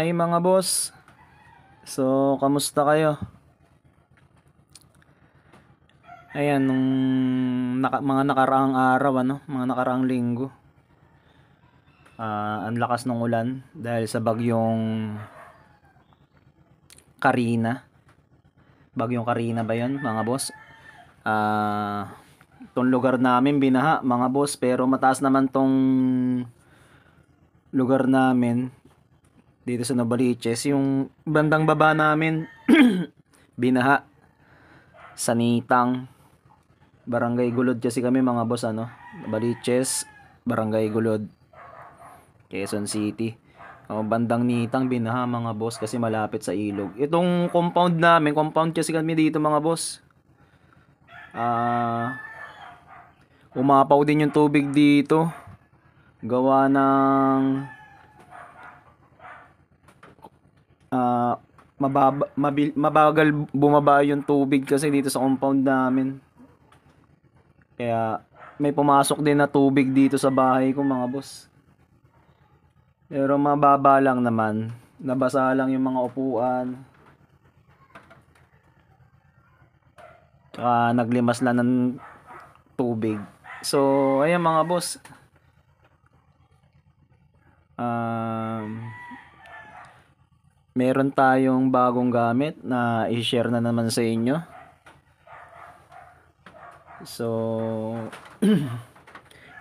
Hi mga boss. So, kamusta kayo? Ayan, nung mga nakaraang araw, mga nakaraang linggo. Ang lakas ng ulan dahil sa bagyong Karina. Bagyong Karina ba yun, mga boss? Itong lugar namin binaha, mga boss. Pero mataas naman tong lugar namin dito sa Novaliches. Yung bandang baba namin, binaha. Sanitang. Barangay Gulod kasi kami mga boss, Novaliches, Barangay Gulod, Quezon City. Bandang Nitang binaha mga boss kasi malapit sa ilog. Itong compound namin, compound kasi kami dito mga boss. Umapaw din yung tubig dito. Gawa ng mabagal bumaba yung tubig kasi dito sa compound namin. Kaya may pumasok din na tubig dito sa bahay ko mga boss. Pero mababa lang naman. Nabasa lang yung mga upuan. Tsaka naglimas lang ng tubig. So, ayan mga boss. Meron tayong bagong gamit na i-share na naman sa inyo. So,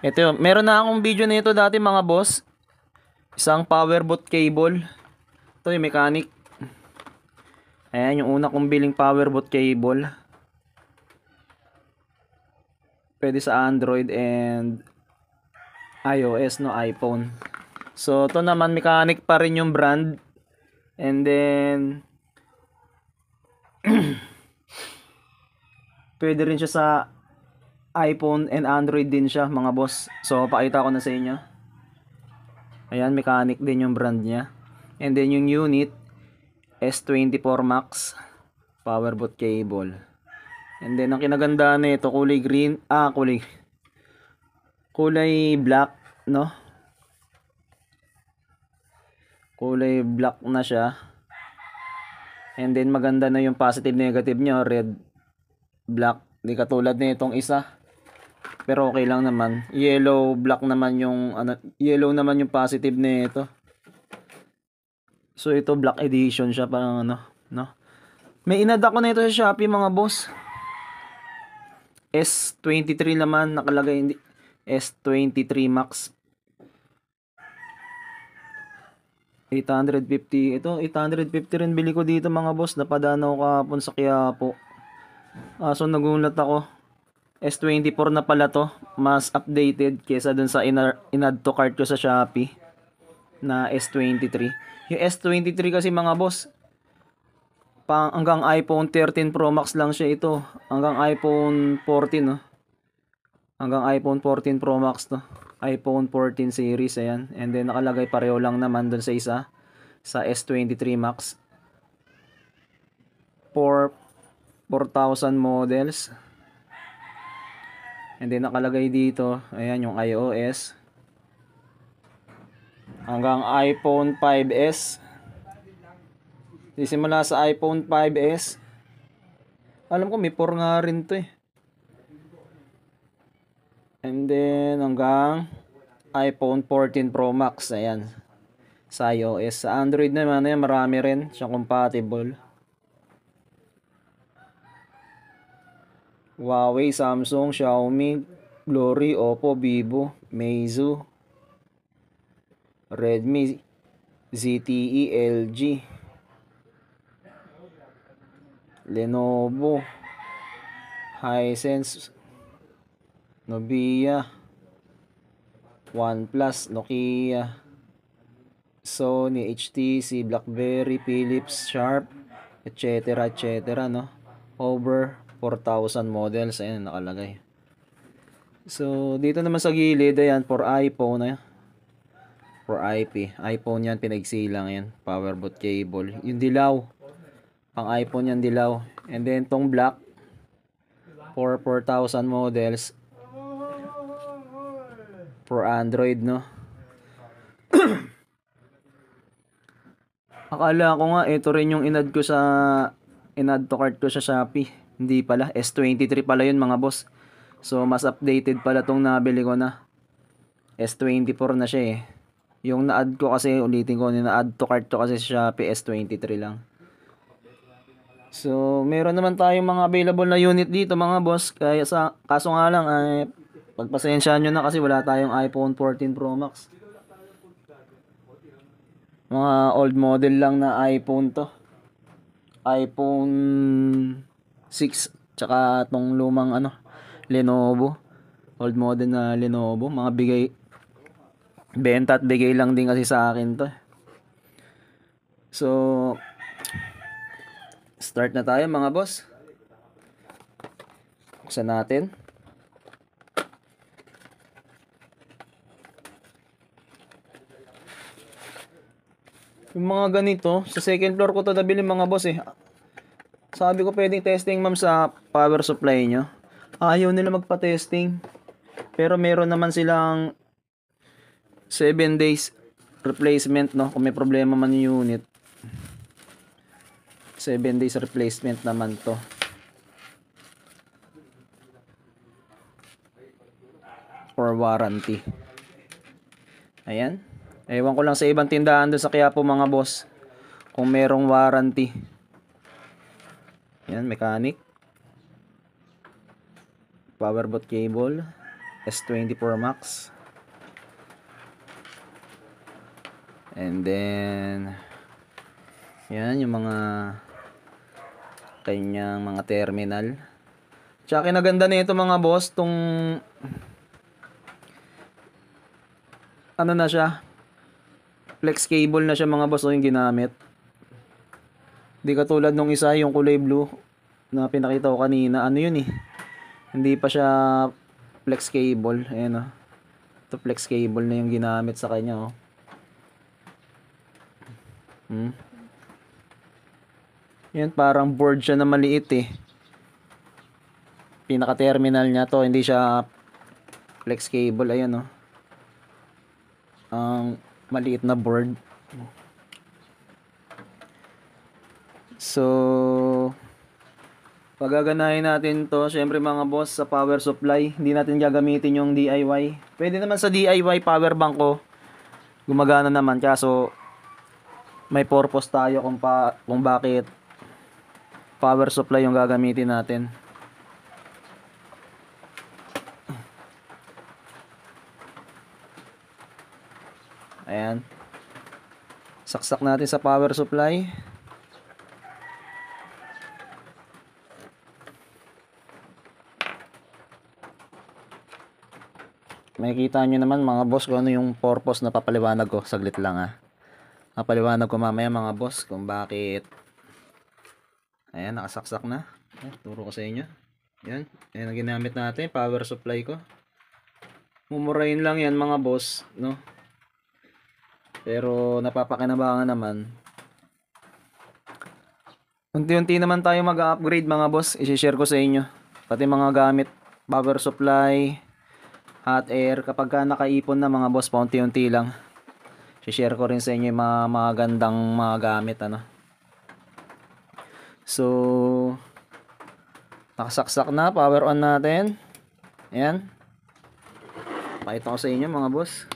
ito, meron na akong video nito dati mga boss. Isang power boat cable. Ito yung mechanic. Ayan yung una kong biling power boat cable. Pwede sa Android and iOS, iPhone. So, ito naman mechanic pa rin yung brand. And then pwede rin siya sa iPhone and Android din siya mga boss. So, pakita ko na sa inyo. Ayan, mechanic din yung brand niya. And then yung unit, S24 Max power boat cable. And then ang kinaganda nito, kulay green, kulay black, no? Kulay black na siya. And then maganda na yung positive negative niya, red, black. Di katulad nitong isa. Pero okay lang naman. Yellow, black naman yung yellow naman yung positive nito. So ito black edition siya, parang no? May inad ako nito sa Shopee mga boss. S23 naman nakalagay, hindi S23 Max. 850. Ito 850 rin bili ko dito mga boss. Napadanaw kahapon sa Quiapo. So nagulat ako. S24 na pala to. Mas updated kesa dun sa inad to cart ko sa Shopee na S23. Yung S23 kasi mga boss, hanggang iPhone 13 Pro Max lang siya ito. Hanggang iPhone 14, no? Hanggang iPhone 14 Pro Max to. iPhone 14 series, ayan. And then nakalagay pareho lang naman dun sa isa, sa S23 Max. 4,000 models. And then nakalagay dito, ayan yung iOS. Hanggang iPhone 5S. Simula sa iPhone 5S. Alam ko may 4 nga rin to eh. And then hanggang iPhone 14 Pro Max, ayan. Sa iOS. Sa Android naman, ayan, marami rin siyang compatible. Huawei, Samsung, Xiaomi, Glory, Oppo, Vivo, Meizu, Redmi, ZTE, LG, Lenovo, Hisense, Nubia, OnePlus, Nokia, Sony, HTC, BlackBerry, Philips, Sharp, etc. no? Over 4,000 models, ayan nakalagay. So dito naman sa gilid, ayan, for iPhone, ayan. For iPhone yan, pinagsilang yan, power boat cable. Yung dilaw, pang iPhone yan dilaw. And then tong black, for 4,000 models. For Android, no? Akala ko nga ito rin yung inad to cart ko sa Shopee. Hindi pala, S23 pala yun mga boss. So mas updated pala tong nabili ko na. S24 na siya eh. Yung na-add ko kasi, ulitin ko, na-add to cart ko kasi sa Shopee, S23 lang. So, meron naman tayong mga available na unit dito mga boss. Kaso nga lang, ay, pagpasensyahan nyo na kasi wala tayong iPhone 14 Pro Max. Mga old model lang na iPhone to. iPhone 6, tsaka tong lumang Lenovo. Old model na Lenovo. Mga benta at bigay lang din kasi sa akin to. So, start na tayo mga boss. Buksan natin. Yung mga ganito, sa second floor ko to nabili mga boss eh. Sabi ko pwedeng testing ma'am sa power supply nyo. Ayaw nila magpa-testing. Pero meron naman silang 7 days replacement, no? Kung may problema man yung unit. 7 days replacement naman to. For warranty. Ayan. Ewan ko lang sa ibang tindahan doon sa Quiapo mga boss, kung merong warranty. Ayan, mechanic. Powerbot cable. S24 Max. And then yan yung mga kanyang mga terminal. Tsaka kinaganda na ito mga boss, tong na siya, flex cable na siya mga boss, yung ginamit. Di katulad nung isa, yung kulay blue na pinakita ko kanina, yun eh, hindi pa siya flex cable. Ayan ito flex cable na yung ginamit sa kanya Yan, parang board siya na maliit eh. Pinaka terminal niya to, hindi siya flex cable. Ayan ang maliit na board. So pagaganahin natin to, syempre mga boss, sa power supply. Hindi natin gagamitin yung DIY. Pwede naman sa DIY power bank ko, gumagana naman, kaso may purpose tayo kung bakit power supply yung gagamitin natin. Ayan, saksak natin sa power supply. Makikita nyo naman mga boss kung ano yung purpose na papaliwanag ko. Saglit lang papaliwanag ko mamaya mga boss kung bakit. Ayan, nakasaksak na. Turo ko sa inyo. Ayan ang ginamit natin, power supply ko. Mumurahin lang yan mga boss, no? Pero napapakinabangan naman. Unti-unti naman tayo mag-upgrade mga boss. I-share ko sa inyo. Pati mga gamit, power supply, hot air. Kapag ka nakaipon na mga boss, paunti-unti lang. I-share ko rin sa inyo yung mga magandang mga gamit, So, nakasaksak na. Power on natin. Ayan. Pakita ko sa inyo mga boss.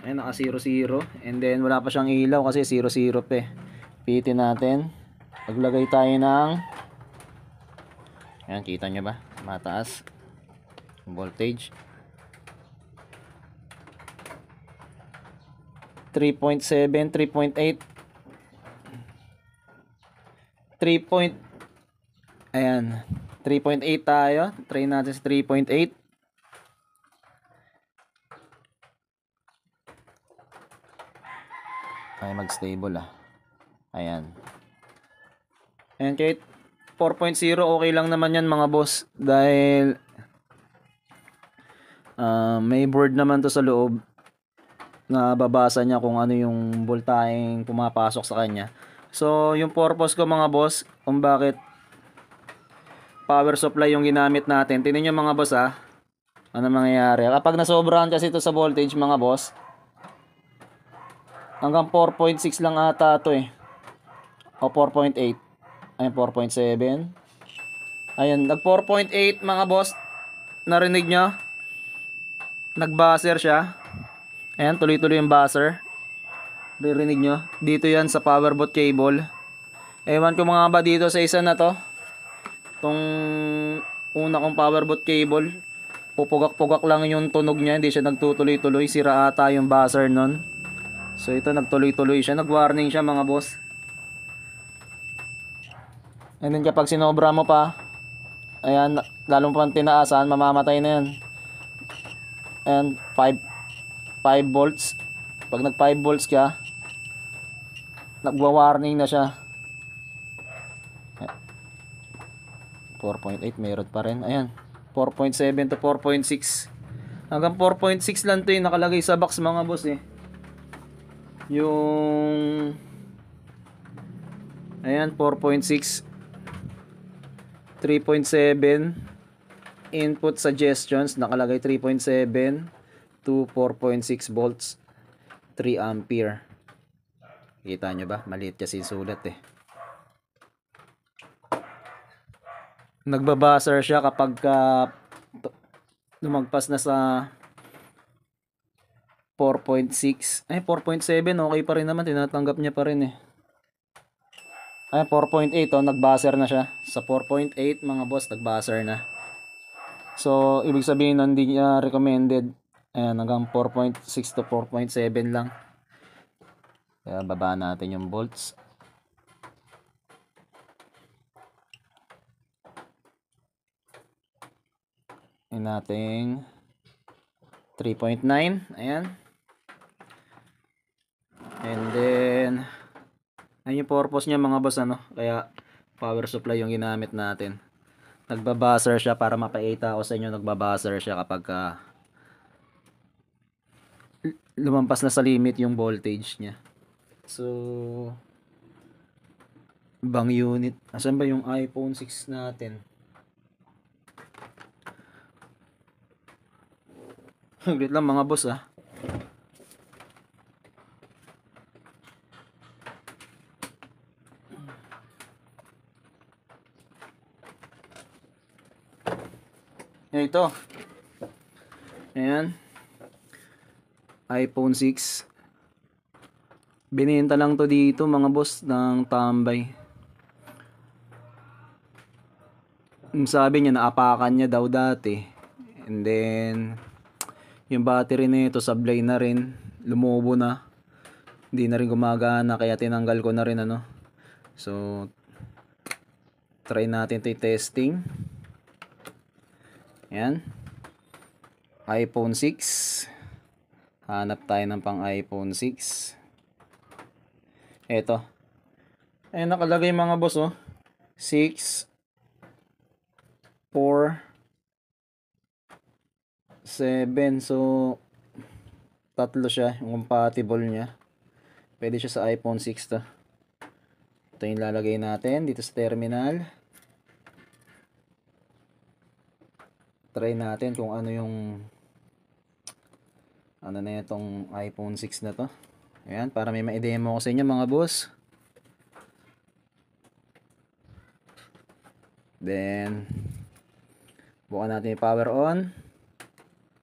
Ayan, naka 0-0. And then, wala pa siyang ilaw kasi 0-0 pa eh. Pitin natin. Paglagay tayo ng... Ayan, kita nyo ba? Mataas. Voltage. 3.7, 3.8. Ayan, 3.8 tayo. Try natin sa 3.8. Ay, mag-stable Ayan. Ayan, kahit 4.0 okay lang naman yan mga boss. Dahil may board naman to sa loob na babasa niya kung ano yung voltaheng pumapasok sa kanya. So, yung purpose ko mga boss, kung bakit power supply yung ginamit natin. Tingnan nyo mga boss ano mangyayari. Kapag nasobrahan kasi ito sa voltage mga boss, Hanggang 4.6 lang ata to eh. O 4.8. Ayun, 4.7. Ayun, nag 4.8 mga boss. Narinig nyo? Nag-buzzer siya. Ayan, tuloy-tuloy yung buzzer. Ririnig nyo? Dito yan sa powerbot cable. Ewan ko mga ba dito sa isa na to. Itong una kong powerbot cable. Pupugak-pugak lang yung tunog niya. Hindi siya nagtutuloy-tuloy. Sira ata yung buzzer nun. So ito nagtuloy-tuloy siya. Nag-warning siya mga boss. And then kapag sinobra mo pa, ayan, lalong pa tinaasan, mamamatay na yan. And 5 volts. Pag nag 5 volts ka, nagwa-warning na siya. 4.8 meron pa rin. Ayan, 4.7 to 4.6. Hanggang 4.6 lang to yung nakalagay sa box mga boss eh. Yung ayan, 4.6, 3.7 input suggestions, nakalagay 3.7 to 4.6 volts, 3 ampere. Kita nyo ba? Maliit kasi sulat eh. Nagbabuzzer siya kapag lumagpas na sa 4.6. Ay, 4.7 okay pa rin naman, tinatanggap niya pa rin eh. Ay, 4.8 oh, nag-buzzer na siya. Sa 4.8 mga boss, nag-buzzer na. So, ibig sabihin hindi niya recommended. Ayan, hanggang 4.6 to 4.7 lang. Kaya baba natin yung volts. Ayan natin 3.9. Ayan. And then ayun yung purpose niya mga boss ano. Kaya power supply yung ginamit natin. Nagbabuzzer siya para mapakita ko sa inyo, nagbabuzzer siya kapag lumampas na sa limit yung voltage niya. So bang unit. Asan ba yung iPhone 6 natin? Wait lang mga boss ah. Ito. Ayan. iPhone 6. Binenta lang to dito mga boss ng tambay. Sabi niya naapakan niya daw dati. And then yung battery nito sablay na rin. Lumubo na. Hindi na rin gumagana kaya tinanggal ko na rin ano. So try natin ito testing. Ayan. iPhone 6. Hanap tayo ng pang iPhone 6. Eto. Ayan nakalagay mga boss oh. 6, 4, 7. So tatlo siya yung compatible niya. Pwede siya sa iPhone 6 to. Ito yung lalagay natin dito sa terminal. Try natin kung ano yung ano na itong iPhone 6 na to. Ayan, para may ma-demo ko sa inyo mga boss. Then bukan natin yung power on.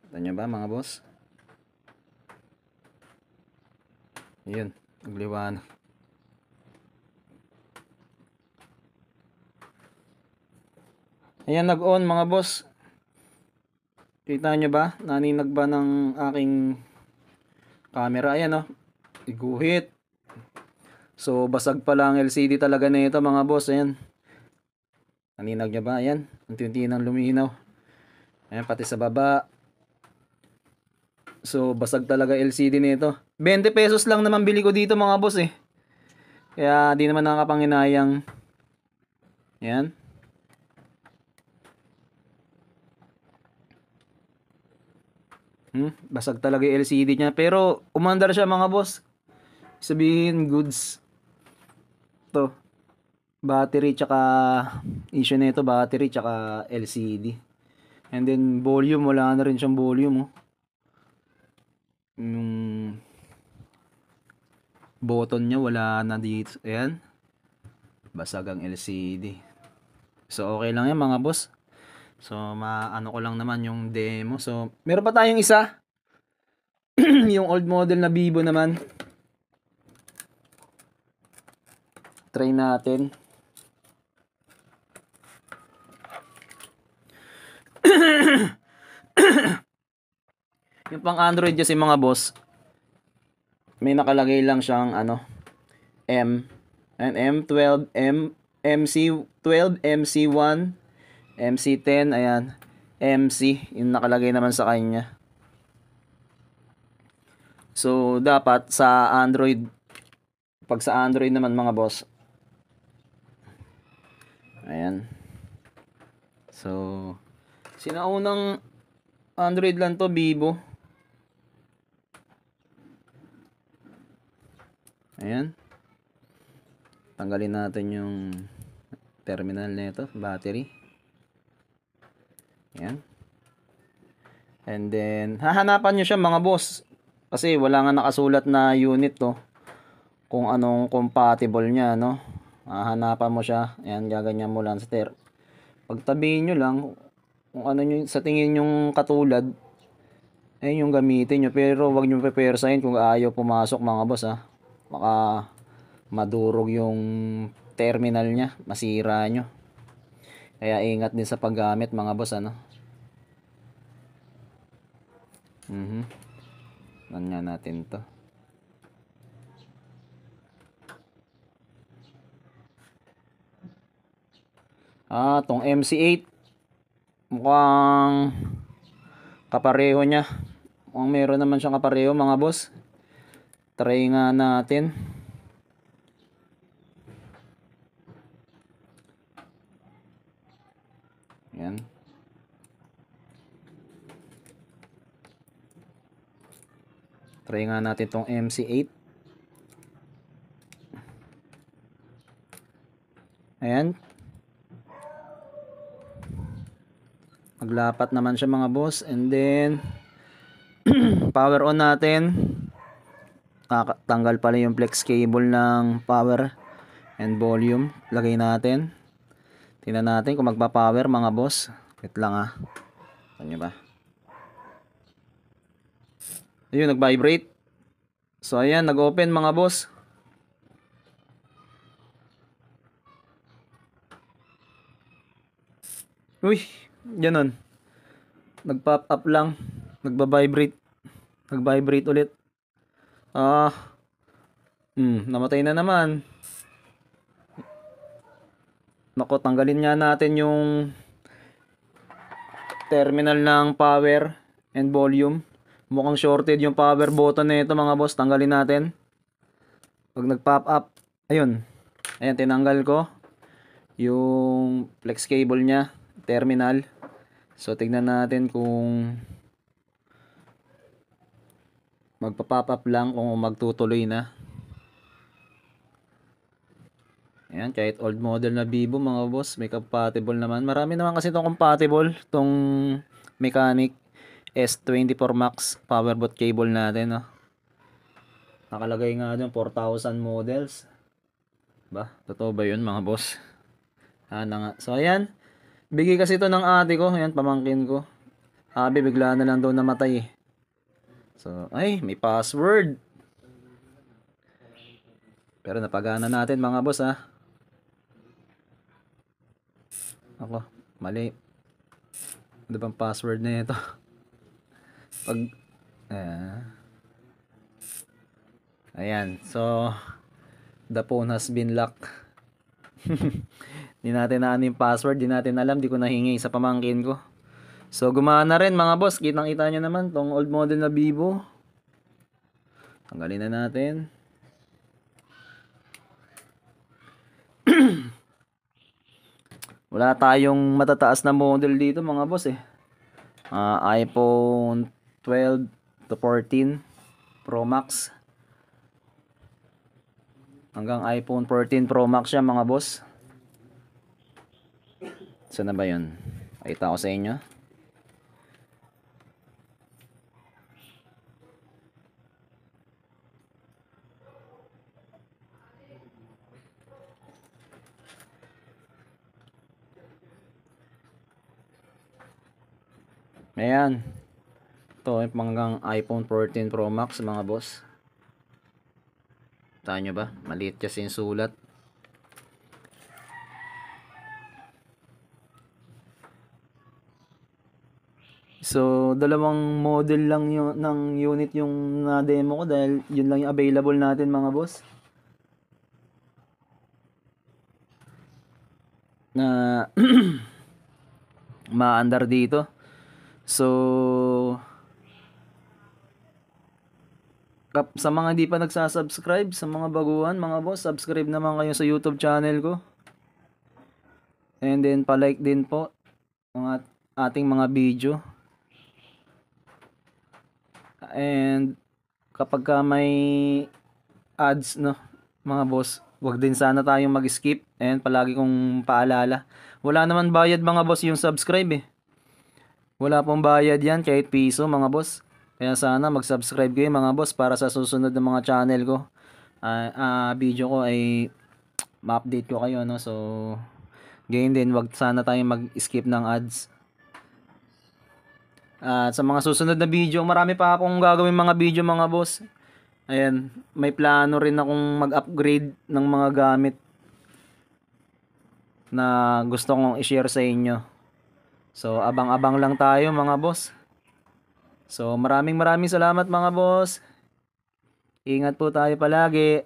Ito nyo ba mga boss? Yun, nagliwanag. Ayan, nag-on mga boss. Kita nyo ba? Naninag ba ng aking camera? Ayan oh. Iguhit. So basag pala ang LCD talaga na ito mga boss. Ayan. Naninag nyo ba? Ayan. Unti-unti nang luminaw. Ayan, pati sa baba. So basag talaga LCD nito. 20 pesos lang naman bili ko dito mga boss eh. Kaya di naman nakakapanginayang. Ayan. Basag talaga yung LCD niya. Pero umandar siya mga boss. Sabihin goods. To. Battery tsaka issue nito, battery tsaka LCD. And then volume, wala na rin siyang volume oh. button niya wala na dito. Ayan. Basag ang LCD. So okay lang yan mga boss. So maano ko lang naman yung demo. So meron pa tayong isa. Yung old model na Vivo naman. Try natin. Yung pang Android kasi mga boss, may nakalagay lang siyang ano, M12, MC12, MC1, MC10, ayan, MC, yung nakalagay naman sa kanya. So, dapat sa Android, pag sa Android naman mga boss, ayan. So, sinaunang Android lang to, Vivo. Ayan. Tanggalin natin yung terminal nito, battery. Ayan. And then, hahanapan nyo siya mga boss. Kasi wala nga nakasulat na unit to. Kung anong compatible niya, no? Hahanapan mo siya. Ayan, gaganyan mo lang sa pagtabihin nyo lang kung ano nyo, sa tingin yung katulad, ayun yung gamitin nyo. Pero wag nyo pepersahin kung ayaw pumasok mga boss, ha. Baka madurog yung terminal niya, masira nyo. Kaya ingat din sa paggamit mga boss, ano. Ganyan natin to. Tong MC8 mukhang kapareho niya. Mukhang meron naman siyang kapareho mga boss. Try nga natin. Ayan. Try nga natin tong MC8. Ayan. Maglapat naman siya mga boss. And then power on natin. Tanggal pala yung flex cable ng power and volume. Lagay natin. Tingnan natin kung magpa-power mga boss. Wait lang Ano nyo ba? Ayun, nag-vibrate. So ayan, nag-open mga boss. Uy, ganun. Nag-pop up lang. Nagba-vibrate. Nag-vibrate ulit. Namatay na naman. Nako, tanggalin nga natin yung terminal ng power and volume. Mukhang shorted yung power button na ito mga boss. Tanggalin natin. Pag nag-pop up, ayun. Ayan, tinanggal ko yung flex cable niya, terminal. So, tignan natin kung magpa-pop up lang, kung magtutuloy na. Ayan, kahit old model na Vivo mga boss, may compatible naman. Marami naman kasi itong compatible, itong Mechanic S24 Max powerbot cable natin. Nakalagay nga dun 4,000 models. Ba, totoo ba yun mga boss? Nga. So ayan, bigay kasi ito ng ate ko, ayan, pamangkin ko. Bigla na lang daw namatay. So, ay, may password. Pero napagana natin mga boss Ako, mali. Ano bang password na ito? Ayan, so the phone has been locked. Di natin na ano yung password, di natin alam, di ko nahingi sa pamangkin ko. So gumana rin mga boss, kitang-kita nyo naman tong old model na Vivo. Tanggalin na natin. Wala tayong matataas na model dito mga boss iPhone 12 to 14 Pro Max. Hanggang iPhone 14 Pro Max siya mga boss. Saan na ba yun? Pakita ko sa inyo. Ayan. Ito ay panggang iPhone 14 Pro Max mga boss. Tahan nyo ba? Maliit kasi yung sulat. So, dalawang model lang yung, ng unit yung na-demo ko dahil yun lang yung available natin mga boss. Na maandar dito. So, sa mga di pa nagsasubscribe, sa mga baguhan, mga boss, subscribe naman kayo sa YouTube channel ko. And then, palike din po ang ating mga video. And, kapag ka may ads, no, mga boss, wag din sana tayong mag-skip. And palagi kong paalala. Wala naman bayad mga boss yung subscribe eh. Wala pong bayad yan kahit piso mga boss. Kaya sana mag-subscribe kayo mga boss para sa susunod na mga channel ko. Video ko ay ma-update ko kayo, no. So, gayon din, wag sana tayong mag-skip ng ads. At sa mga susunod na video, marami pa akong gagawin mga video mga boss. Ayan, may plano rin akong mag-upgrade ng mga gamit na gusto kong i-share sa inyo. So, abang-abang lang tayo mga boss. So, maraming salamat mga boss. Ingat po tayo palagi.